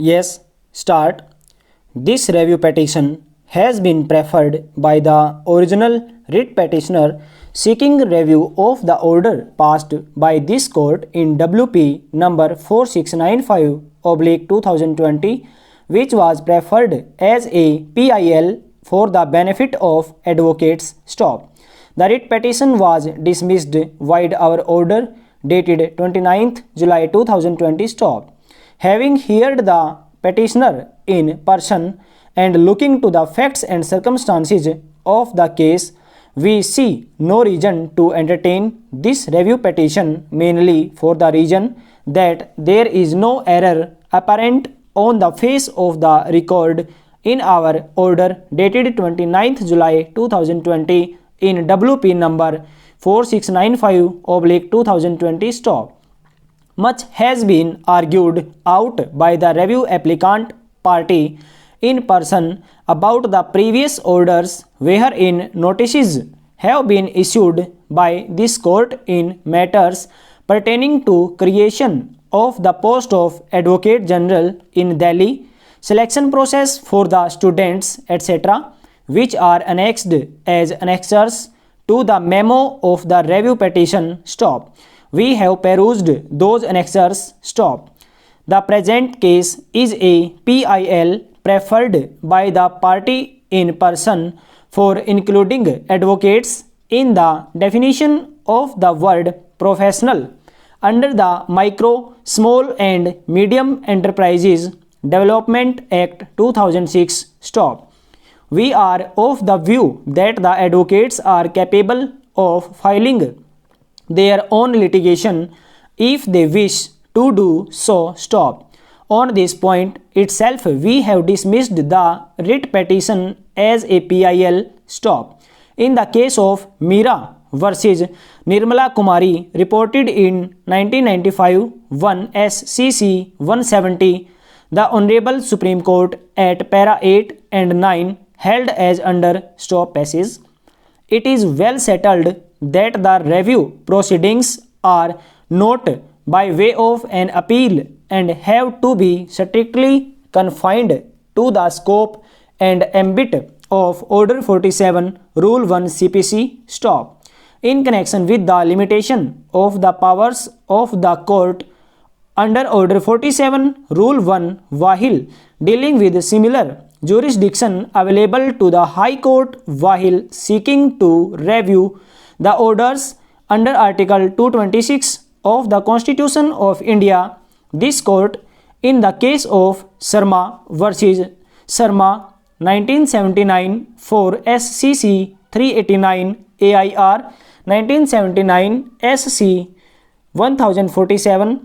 Yes, start. This review petition has been preferred by the original writ petitioner seeking review of the order passed by this court in WP number 4695/2020, which was preferred as a PIL for the benefit of advocates. Stop. The writ petition was dismissed vide our order dated 29th July 2020. Stop. Having heard the petitioner in person and looking to the facts and circumstances of the case, we see no reason to entertain this review petition, mainly for the reason that there is no error apparent on the face of the record in our order dated 29th July 2020 in WP number 4695/2020. Stop. Much has been argued out by the review applicant party in person about the previous orders wherein notices have been issued by this court in matters pertaining to creation of the post of Advocate General in Delhi, selection process for the students, etc., which are annexed as annexures to the memo of the review petition. Stop. We have perused those annexures. Stop. The present case is a PIL preferred by the party in person for including advocates in the definition of the word professional under the Micro, Small and Medium Enterprises Development Act 2006. Stop. We are of the view that the advocates are capable of filing their own litigation if they wish to do so. Stop. On this point itself, we have dismissed the writ petition as a PIL. Stop. In the case of Meera versus Nirmala Kumari, reported in 1995, 1 SCC 170, the Honorable Supreme Court at para 8 and 9 held as under stop passage. It is well settled that the review proceedings are not by way of an appeal and have to be strictly confined to the scope and ambit of Order 47, Rule 1 CPC. Stop. In connection with the limitation of the powers of the court under Order 47, Rule 1, while dealing with similar jurisdiction available to the High Court while seeking to review the orders under Article 226 of the Constitution of India, this court, in the case of Sharma versus Sharma 1979 for SCC 389 AIR 1979 SC 1047,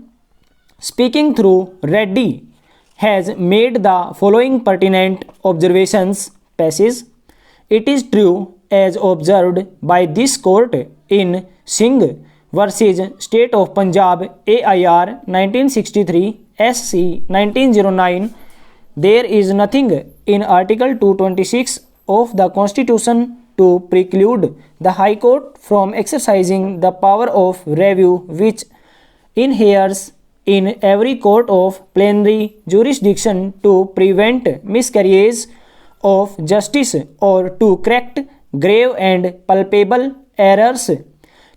speaking through Reddy, has made the following pertinent observations. Passage. It is true, as observed by this court in Singh versus State of Punjab AIR 1963 SC 1909, there is nothing in Article 226 of the Constitution to preclude the High Court from exercising the power of review which inheres in every court of plenary jurisdiction to prevent miscarriage of justice or to correct grave and palpable errors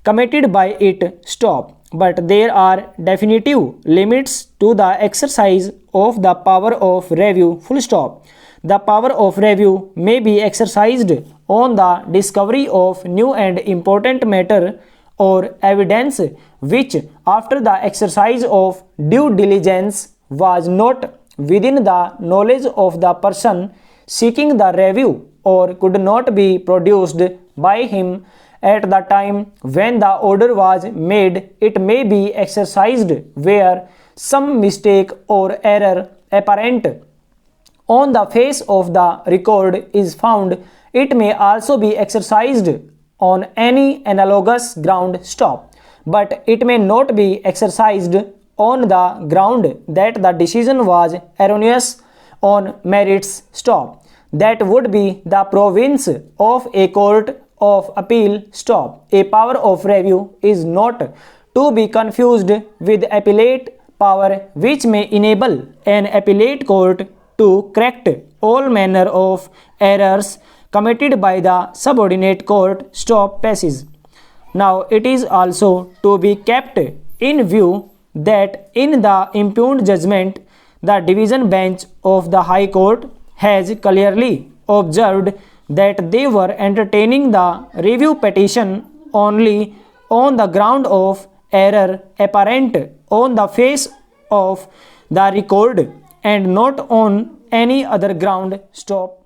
committed by it. Stop. But there are definitive limits to the exercise of the power of review. Full stop. The power of review may be exercised on the discovery of new and important matter or evidence which, after the exercise of due diligence, was not within the knowledge of the person seeking the review or could not be produced by him at the time when the order was made. It may be exercised where some mistake or error apparent on the face of the record is found. It may also be exercised on any analogous ground. Stop. But it may not be exercised on the ground that the decision was erroneous on merits. Stop. That would be the province of a court of appeal. Stop. A power of review is not to be confused with appellate power which may enable an appellate court to correct all manner of errors committed by the subordinate court stop passage. Now it is also to be kept in view that in the impugned judgment the division bench of the High Court has clearly observed that they were entertaining the review petition only on the ground of error apparent on the face of the record and not on any other ground. Stop.